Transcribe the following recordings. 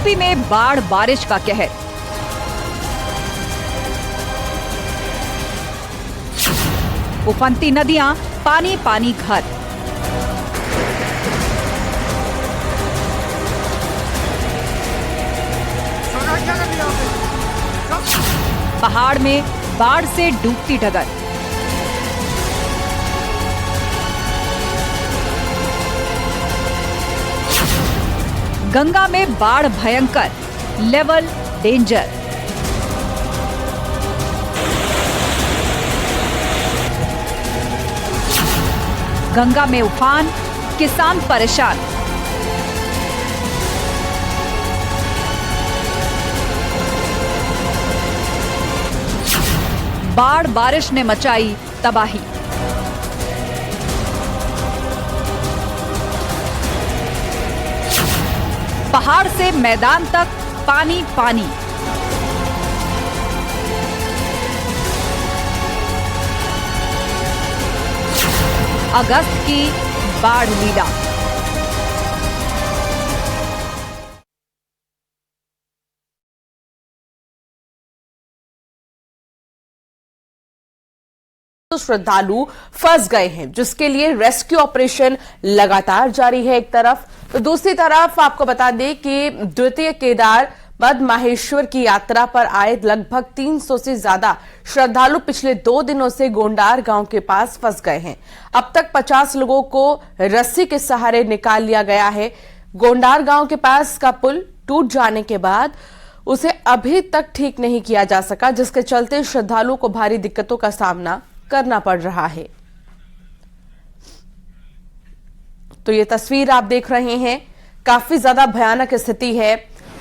UP में बाढ़ बारिश का कहर। उफनती नदियां, पानी पानी घर। पहाड़ में बाढ़ से डूबती डगर। गंगा में बाढ़ भयंकर, लेवल डेंजर। गंगा में उफान, किसान परेशान। बाढ़ बारिश ने मचाई तबाही। पहाड़ से मैदान तक पानी पानी। अगस्त की बाढ़ लीला। तो श्रद्धालु फंस गए हैं, जिसके लिए रेस्क्यू ऑपरेशन लगातार जारी है एक तरफ, तो दूसरी तरफ आपको बता दें कि द्वितीय केदार बद माहेश्वर की यात्रा पर आए लगभग 300 से ज्यादा श्रद्धालु पिछले 2 दिनों से गोंडार गांव के पास फंस गए हैं। अब तक 50 लोगों को रस्सी के सहारे निकाल लिया गया है। गोंडार गांव के पास का पुल टूट जाने के बाद उसे अभी तक ठीक नहीं किया जा सका, जिसके चलते श्रद्धालुओं को भारी दिक्कतों का सामना करना पड़ रहा है। तो ये तस्वीर आप देख रहे हैं, काफी ज्यादा भयानक स्थिति है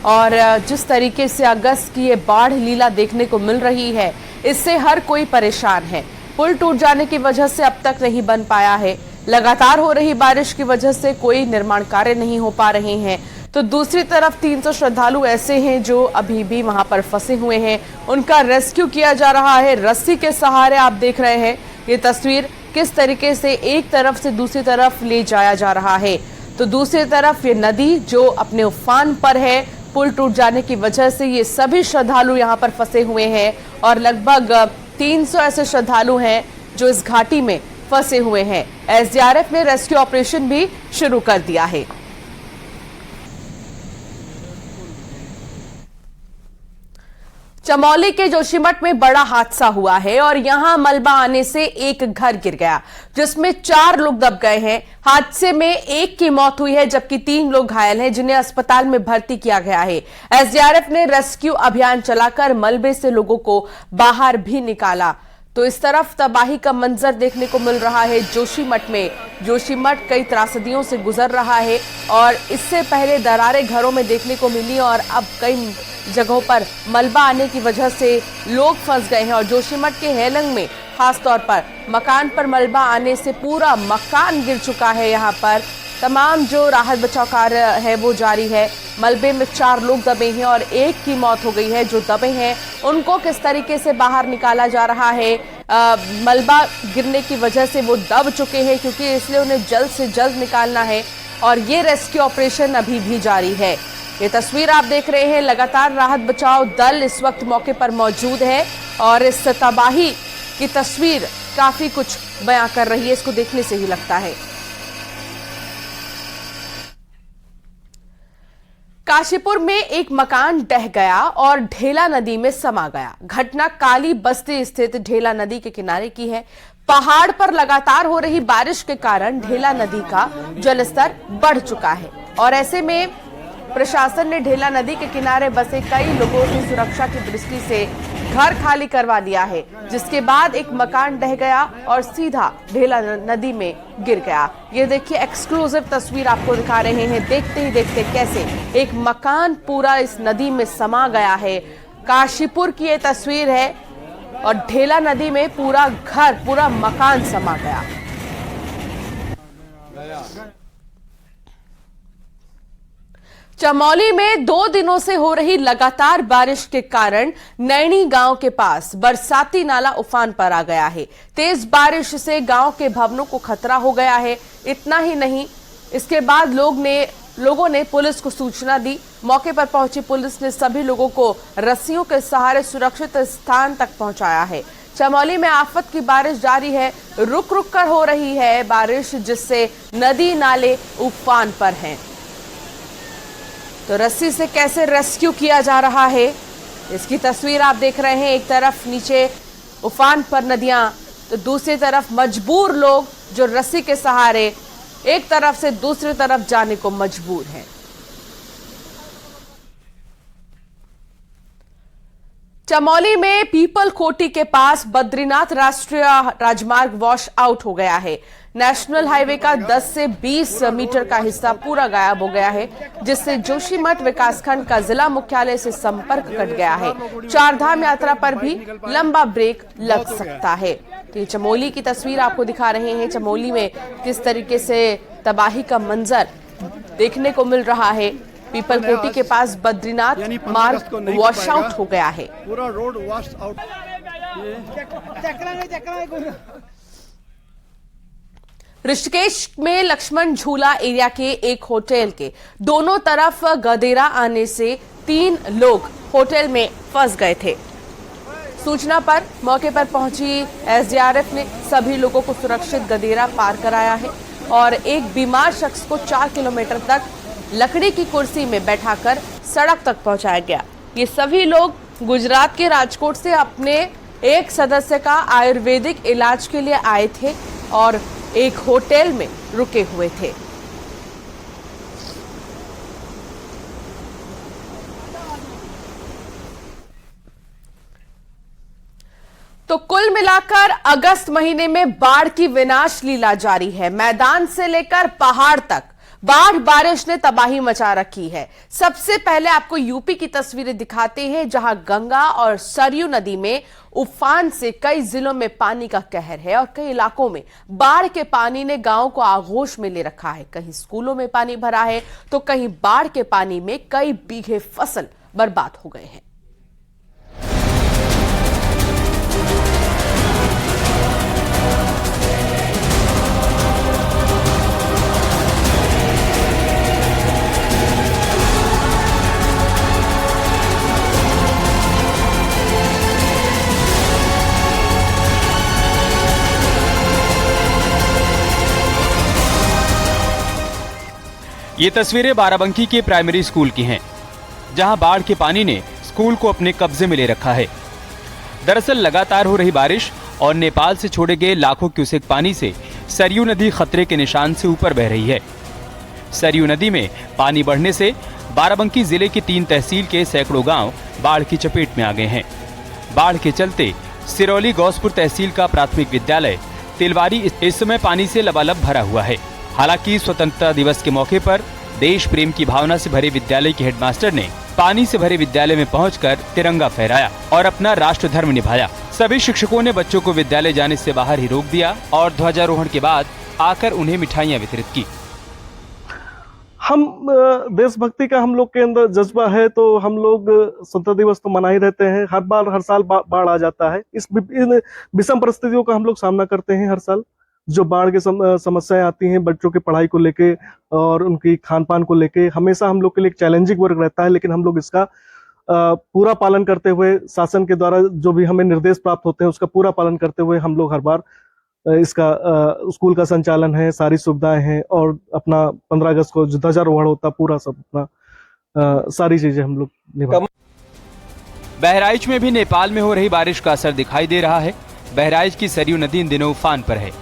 और जिस तरीके से अगस्त की ये बाढ़ लीला देखने को मिल रही है, इससे हर कोई परेशान है। पुल टूट जाने की वजह से अब तक नहीं बन पाया है। लगातार हो रही बारिश की वजह से कोई निर्माण कार्य नहीं हो पा रहे हैं। तो दूसरी तरफ 300 श्रद्धालु ऐसे हैं जो अभी भी वहां पर फंसे हुए हैं, उनका रेस्क्यू किया जा रहा है रस्सी के सहारे। आप देख रहे हैं ये तस्वीर, किस तरीके से एक तरफ से दूसरी तरफ ले जाया जा रहा है। तो दूसरी तरफ ये नदी जो अपने उफान पर है, पुल टूट जाने की वजह से ये सभी श्रद्धालु यहाँ पर फंसे हुए हैं और लगभग 300 ऐसे श्रद्धालु हैं जो इस घाटी में फंसे हुए हैं। एसडीआरएफ ने रेस्क्यू ऑपरेशन भी शुरू कर दिया है। चमोली के जोशीमठ में बड़ा हादसा हुआ है और यहां मलबा आने से एक घर गिर गया, जिसमें 4 लोग दब गए हैं। हादसे में एक की मौत हुई है, जबकि 3 लोग घायल हैं, जिन्हें अस्पताल में भर्ती किया गया है। एसडीआरएफ ने रेस्क्यू अभियान चलाकर मलबे से लोगों को बाहर भी निकाला। तो इस तरफ तबाही का मंजर देखने को मिल रहा है जोशीमठ में। जोशीमठ कई त्रासदियों से गुजर रहा है और इससे पहले दरारें घरों में देखने को मिली और अब कई जगहों पर मलबा आने की वजह से लोग फंस गए हैं। और जोशीमठ के हेलंग में खासतौर पर मकान पर मलबा आने से पूरा मकान गिर चुका है। यहाँ पर तमाम जो राहत बचाव कार्य है वो जारी है। मलबे में 4 लोग दबे हैं और एक की मौत हो गई है। जो दबे हैं उनको किस तरीके से बाहर निकाला जा रहा है, मलबा गिरने की वजह से वो दब चुके हैं, क्योंकि इसलिए उन्हें जल्द से जल्द निकालना है और ये रेस्क्यू ऑपरेशन अभी भी जारी है। ये तस्वीर आप देख रहे हैं, लगातार राहत बचाव दल इस वक्त मौके पर मौजूद है और इस तबाही की तस्वीर काफी कुछ बयां कर रही है, इसको देखने से ही लगता है। काशीपुर में एक मकान ढह गया और ढेला नदी में समा गया। घटना काली बस्ती स्थित ढेला नदी के किनारे की है। पहाड़ पर लगातार हो रही बारिश के कारण ढेला नदी का जलस्तर बढ़ चुका है और ऐसे में प्रशासन ने ढेला नदी के किनारे बसे कई लोगों की सुरक्षा की दृष्टि से घर खाली करवा दिया है, जिसके बाद एक मकान ढह गया और सीधा ढेला नदी में गिर गया। ये देखिए, एक्सक्लूसिव तस्वीर आपको दिखा रहे हैं। देखते ही देखते कैसे एक मकान पूरा इस नदी में समा गया है। काशीपुर की ये तस्वीर है और ढेला नदी में पूरा घर, पूरा मकान समा गया। चमोली में 2 दिनों से हो रही लगातार बारिश के कारण नैनी गांव के पास बरसाती नाला उफान पर आ गया है। तेज बारिश से गांव के भवनों को खतरा हो गया है। इतना ही नहीं, इसके बाद लोग ने लोगों ने पुलिस को सूचना दी। मौके पर पहुंची पुलिस ने सभी लोगों को रस्सियों के सहारे सुरक्षित स्थान तक पहुंचाया है। चमोली में आफत की बारिश जारी है। रुक रुक कर हो रही है बारिश, जिससे नदी नाले उफान पर हैं। तो रस्सी से कैसे रेस्क्यू किया जा रहा है, इसकी तस्वीर आप देख रहे हैं। एक तरफ नीचे उफान पर नदियां, तो दूसरी तरफ मजबूर लोग जो रस्सी के सहारे एक तरफ से दूसरी तरफ जाने को मजबूर हैं। चमोली में पीपल कोटी के पास बद्रीनाथ राष्ट्रीय राजमार्ग वॉश आउट हो गया है। नेशनल हाईवे का 10 से 20 मीटर का हिस्सा पूरा गायब हो गया है, जिससे जोशीमठ विकासखंड का जिला मुख्यालय से संपर्क कट गया है। चारधाम यात्रा पर भी लंबा ब्रेक लग सकता है। तो ये चमोली की तस्वीर आपको दिखा रहे हैं। चमोली में किस तरीके से तबाही का मंजर देखने को मिल रहा है। पीपल कोटी के पास बद्रीनाथ मार्ग वॉश आउट हो गया है। पूरा रोड वॉश आउट। ऋषिकेश में लक्ष्मण झूला एरिया के एक होटल के दोनों तरफ गदेरा आने से 3 लोग होटल में फंस गए थे। सूचना पर मौके पर पहुंची एसडीआरएफ ने सभी लोगों को सुरक्षित गदेरा पार कराया है और एक बीमार शख्स को 4 किलोमीटर तक लकड़ी की कुर्सी में बैठाकर सड़क तक पहुंचाया गया। ये सभी लोग गुजरात के राजकोट से अपने एक सदस्य का आयुर्वेदिक इलाज के लिए आए थे और एक होटल में रुके हुए थे। तो कुल मिलाकर अगस्त महीने में बाढ़ की विनाश लीला जारी है। मैदान से लेकर पहाड़ तक बाढ़ बारिश ने तबाही मचा रखी है। सबसे पहले आपको यूपी की तस्वीरें दिखाते हैं, जहां गंगा और सरयू नदी में उफान से कई जिलों में पानी का कहर है और कई इलाकों में बाढ़ के पानी ने गांव को आगोश में ले रखा है। कहीं स्कूलों में पानी भरा है तो कहीं बाढ़ के पानी में कई बीघे फसल बर्बाद हो गए हैं। ये तस्वीरें बाराबंकी के प्राइमरी स्कूल की हैं, जहां बाढ़ के पानी ने स्कूल को अपने कब्जे में ले रखा है। दरअसल लगातार हो रही बारिश और नेपाल से छोड़े गए लाखों क्यूसेक पानी से सरयू नदी खतरे के निशान से ऊपर बह रही है। सरयू नदी में पानी बढ़ने से बाराबंकी जिले की 3 तहसील के सैकड़ों गांव बाढ़ की चपेट में आ गए हैं। बाढ़ के चलते सिरौली गौसपुर तहसील का प्राथमिक विद्यालय तिलवारी इस समय पानी से लबालब भरा हुआ है। हालांकि स्वतंत्रता दिवस के मौके पर देश प्रेम की भावना से भरे विद्यालय के हेडमास्टर ने पानी से भरे विद्यालय में पहुंचकर तिरंगा फहराया और अपना राष्ट्र धर्म निभाया। सभी शिक्षकों ने बच्चों को विद्यालय जाने से बाहर ही रोक दिया और ध्वजारोहण के बाद आकर उन्हें मिठाइयां वितरित की। हम देशभक्ति का हम लोग के अंदर जज्बा है, तो हम लोग स्वतंत्रता दिवस तो मना ही रहते हैं। हर साल बाढ़ आ जाता है। इस विषम परिस्थितियों का हम लोग सामना करते हैं हर साल। जो बाढ़ की समस्याएं आती हैं बच्चों की पढ़ाई को लेके और उनकी खान पान को लेके, हमेशा हम लोग के लिए एक चैलेंजिंग वर्क रहता है। लेकिन हम लोग इसका पूरा पालन करते हुए, शासन के द्वारा जो भी हमें निर्देश प्राप्त होते हैं उसका पूरा पालन करते हुए हम लोग हर बार इसका स्कूल का संचालन है, सारी सुविधाएं हैं और अपना 15 अगस्त को ध्वजारोहण होता, पूरा सब अपना सारी चीजें हम लोग निभा। बहराइच में भी नेपाल में हो रही बारिश का असर दिखाई दे रहा है। बहराइच की सरयू नदी इन दिनों उफान पर है,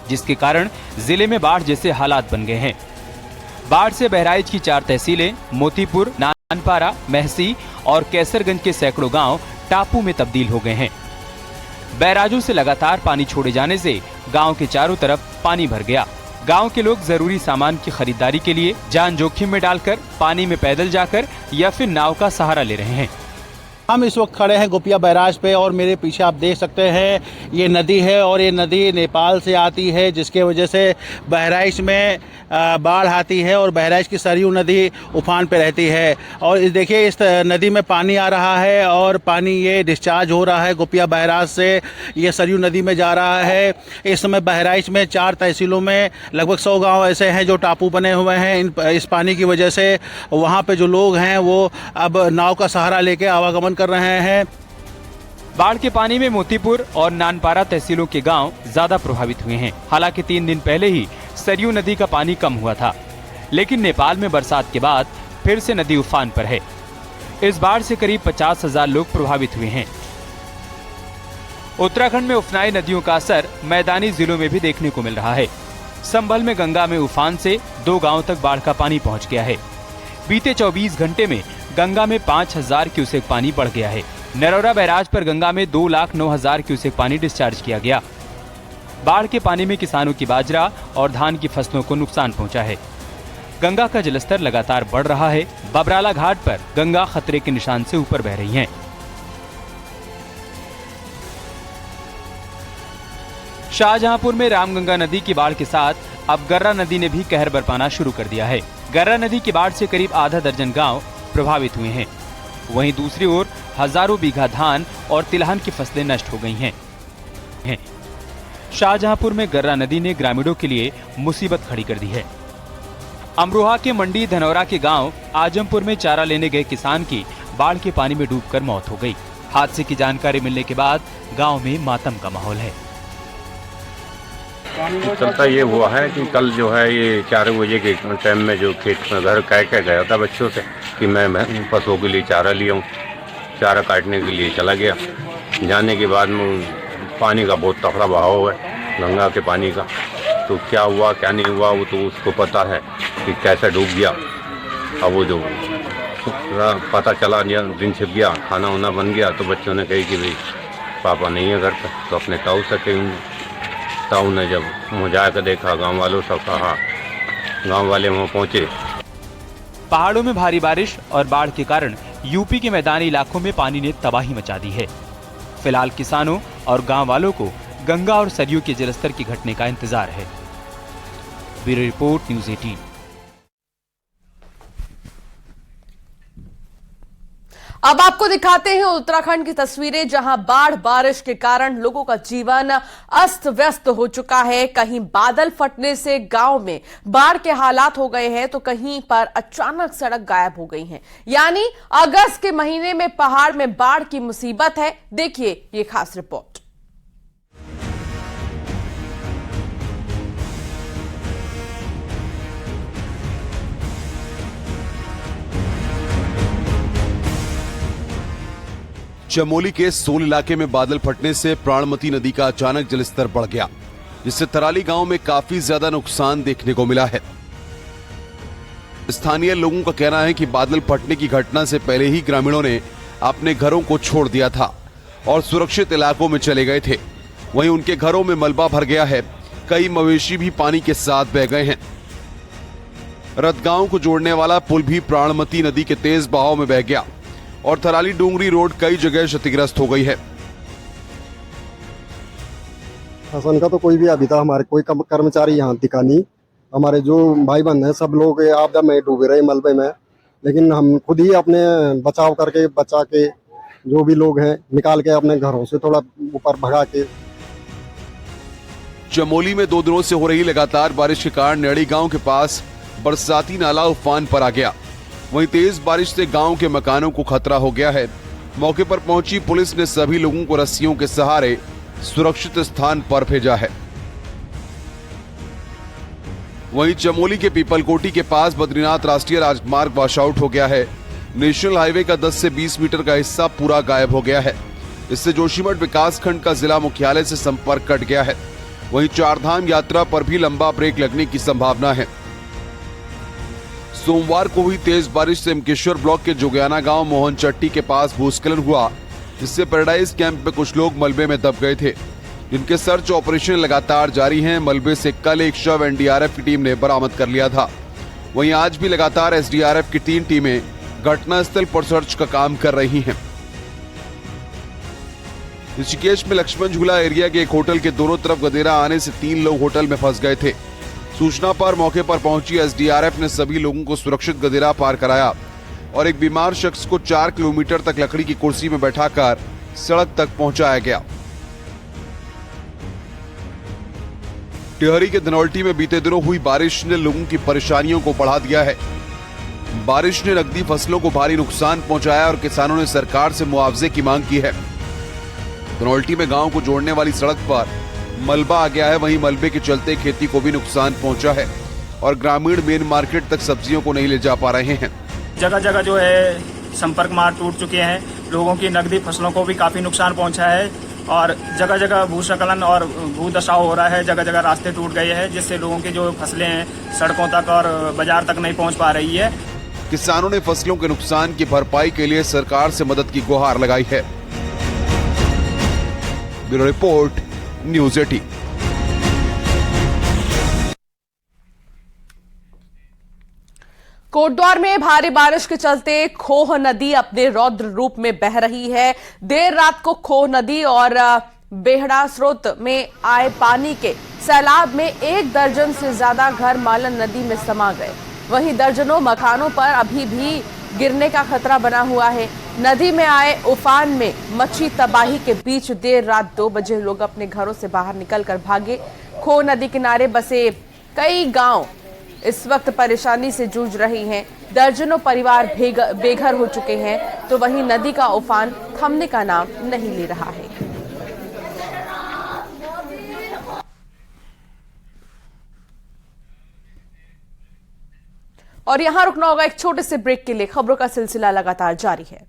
जिसके कारण जिले में बाढ़ जैसे हालात बन गए हैं। बाढ़ से बहराइच की 4 तहसीलें मोतीपुर, नानपारा, महसी और कैसरगंज के सैकड़ों गांव टापू में तब्दील हो गए हैं। बैराजों से लगातार पानी छोड़े जाने से गांव के चारों तरफ पानी भर गया। गांव के लोग जरूरी सामान की खरीदारी के लिए जान जोखिम में डालकर पानी में पैदल जाकर या फिर नाव का सहारा ले रहे हैं। हम इस वक्त खड़े हैं गोपिया बैराज पे और मेरे पीछे आप देख सकते हैं ये नदी है और ये नदी नेपाल से आती है, जिसके वजह से बहराइच में बाढ़ आती है और बहराइच की सरयू नदी उफान पे रहती है। और देखिए इस नदी में पानी आ रहा है और पानी ये डिस्चार्ज हो रहा है गोपिया बैराज से, ये सरयू नदी में जा रहा है। इस समय बहराइच में 4 तहसीलों में लगभग 100 गाँव ऐसे हैं जो टापू बने हुए हैं इस पानी की वजह से। वहाँ पे जो लोग हैं वो अब नाव का सहारा लेके आवागमन कर रहे हैं। बाढ़ के पानी में मोतीपुर और नानपारा तहसीलों के गांव ज्यादा प्रभावित हुए हैं। हालांकि 3 दिन पहले ही सरयू नदी का पानी कम हुआ था, लेकिन नेपाल में बरसात के बाद फिर से नदी उफान पर है। इस बाढ़ से करीब 50,000 लोग प्रभावित हुए हैं। उत्तराखंड में उफनाई नदियों का असर मैदानी जिलों में भी देखने को मिल रहा है। संभल में गंगा में उफान से 2 गांवों तक बाढ़ का पानी पहुंच गया है। बीते 24 घंटे में गंगा में 5,000 क्यूसेक पानी बढ़ गया है। नरौरा बैराज पर गंगा में 2,09,000 क्यूसेक पानी डिस्चार्ज किया गया। बाढ़ के पानी में किसानों की बाजरा और धान की फसलों को नुकसान पहुंचा है। गंगा का जलस्तर लगातार बढ़ रहा है। बबराला घाट पर गंगा खतरे के निशान से ऊपर बह रही है। शाहजहांपुर में रामगंगा नदी की बाढ़ के साथ अब गर्रा नदी ने भी कहर बरपाना शुरू कर दिया है। गर्रा नदी की बाढ़ से करीब आधा दर्जन गांव प्रभावित हुए हैं। वहीं दूसरी ओर हजारों बीघा धान और तिलहन की फसलें नष्ट हो गई हैं। शाहजहांपुर में गर्रा नदी ने ग्रामीणों के लिए मुसीबत खड़ी कर दी है। अमरोहा के मंडी धनौरा के गांव आजमपुर में चारा लेने गए किसान की बाढ़ के पानी में डूबकर मौत हो गई। हादसे की जानकारी मिलने के बाद गांव में मातम का माहौल है। चलता ये हुआ है कि कल जो है ये 4 बजे के टाइम में जो खेत में घर कह के गया था बच्चों से कि मैं पशुओं के लिए चारा लिया हूँ, चारा काटने के लिए चला गया। जाने के बाद में पानी का बहुत तगड़ा बहाव है गंगा के पानी का, तो क्या हुआ क्या नहीं हुआ वो तो उसको पता है कि कैसे डूब गया। अब वो जो पता चला दिन छिप गया, खाना वाना बन गया, तो बच्चों ने कही कि भाई पापा नहीं है घर पर, तो अपने ताऊ से कहीं। ताऊ ने जब मुझा कर देखा, गांव वालों सब कहा, गांव वाले वहां पहुंचे। पहाड़ों में भारी बारिश और बाढ़ के कारण यूपी के मैदानी इलाकों में पानी ने तबाही मचा दी है। फिलहाल किसानों और गांव वालों को गंगा और सरयू के जलस्तर की घटने का इंतजार है। Bureau report, news 18। अब आपको दिखाते हैं उत्तराखंड की तस्वीरें, जहां बाढ़ बारिश के कारण लोगों का जीवन अस्त व्यस्त हो चुका है। कहीं बादल फटने से गांव में बाढ़ के हालात हो गए हैं, तो कहीं पर अचानक सड़क गायब हो गई है। यानी अगस्त के महीने में पहाड़ में बाढ़ की मुसीबत है। देखिए ये खास रिपोर्ट। चमोली के सोल इलाके में बादल फटने से प्राणमती नदी का अचानक जलस्तर बढ़ गया, जिससे तराली गांव में काफी ज्यादा नुकसान देखने को मिला है। स्थानीय लोगों का कहना है कि बादल फटने की घटना से पहले ही ग्रामीणों ने अपने घरों को छोड़ दिया था और सुरक्षित इलाकों में चले गए थे। वहीं उनके घरों में मलबा भर गया है। कई मवेशी भी पानी के साथ बह गए हैं। रतगांव को जोड़ने वाला पुल भी प्राणमती नदी के तेज बहाव में बह गया और थराली डूंगरी रोड कई जगह क्षतिग्रस्त हो गई है। शासन का तो कोई भी अभी तक हमारे कोई कर्मचारी यहाँ दिखा नहीं। हमारे जो भाई बहन है सब लोग आपदा में डूबे रहे मलबे में, लेकिन हम खुद ही अपने बचाव करके बचा के जो भी लोग हैं निकाल के अपने घरों से थोड़ा ऊपर भगा के। चमोली में 2 दिनों से हो रही लगातार बारिश के कारण नेड़ी गांव के पास बरसाती नाला उफान पर आ गया। वहीं तेज बारिश से गांव के मकानों को खतरा हो गया है। मौके पर पहुंची पुलिस ने सभी लोगों को रस्सियों के सहारे सुरक्षित स्थान पर भेजा है। वहीं चमोली के पीपलकोटी के पास बद्रीनाथ राष्ट्रीय राजमार्ग वॉश आउट हो गया है। नेशनल हाईवे का 10 से 20 मीटर का हिस्सा पूरा गायब हो गया है। इससे जोशीमठ विकासखंड का जिला मुख्यालय से संपर्क कट गया है। वहीं चारधाम यात्रा पर भी लंबा ब्रेक लगने की संभावना है। सोमवार को हुई तेज बारिश से एमकेश्वर ब्लॉक के जोगियाना गांव मोहन चट्टी के पास भूस्खलन हुआ, जिससे पैराडाइज कैंप में कुछ लोग मलबे में दब गए थे, जिनके सर्च ऑपरेशन लगातार जारी हैं। मलबे से कल एक शव एनडीआरएफ की टीम ने बरामद कर लिया था। वहीं आज भी लगातार एसडीआरएफ की 3 टीमें घटनास्थल पर सर्च का काम कर रही हैं। ऋषिकेश में लक्ष्मण झूला एरिया के एक होटल के दोनों तरफ गदेरा आने से 3 लोग होटल में फंस गए थे। सूचना पर मौके पर पहुंची एसडीआरएफ ने सभी लोगों को सुरक्षित गदेरा पार कराया और एक बीमार शख्स को 4 किलोमीटर तक लकड़ी की कुर्सी में बैठाकर सड़क तक पहुंचाया गया। टिहरी के धनौल्टी में बीते दिनों हुई बारिश ने लोगों की परेशानियों को बढ़ा दिया है। बारिश ने नकदी फसलों को भारी नुकसान पहुंचाया और किसानों ने सरकार से मुआवजे की मांग की है। धनौल्टी में गांव को जोड़ने वाली सड़क पर मलबा आ गया है, वहीं मलबे के चलते खेती को भी नुकसान पहुंचा है और ग्रामीण मेन मार्केट तक सब्जियों को नहीं ले जा पा रहे हैं। जगह जगह जो है संपर्क मार्ग टूट चुके हैं, लोगों की नकदी फसलों को भी काफी नुकसान पहुंचा है और जगह जगह भूस्खलन और भूदशाव हो रहा है। जगह जगह रास्ते टूट गए हैं, जिससे लोगों की जो फसलें हैं सड़कों तक और बाजार तक नहीं पहुंच पा रही है। किसानों ने फसलों के नुकसान की भरपाई के लिए सरकार से मदद की गुहार लगाई है। Bureau report, news 18। कोटद्वार में भारी बारिश के चलते खोह नदी अपने रौद्र रूप में बह रही है। देर रात को खोह नदी और बेहड़ा स्रोत में आए पानी के सैलाब में 1 दर्जन से ज्यादा घर मालन नदी में समा गए। वहीं दर्जनों मकानों पर अभी भी गिरने का खतरा बना हुआ है। नदी में आए उफान में मची तबाही के बीच देर रात 2 बजे लोग अपने घरों से बाहर निकलकर भागे। खोह नदी किनारे बसे कई गांव इस वक्त परेशानी से जूझ रही हैं। दर्जनों परिवार बेघर हो चुके हैं, तो वहीं नदी का उफान थमने का नाम नहीं ले रहा है। और यहां रुकना होगा एक छोटे से ब्रेक के लिए। खबरों का सिलसिला लगातार जारी है।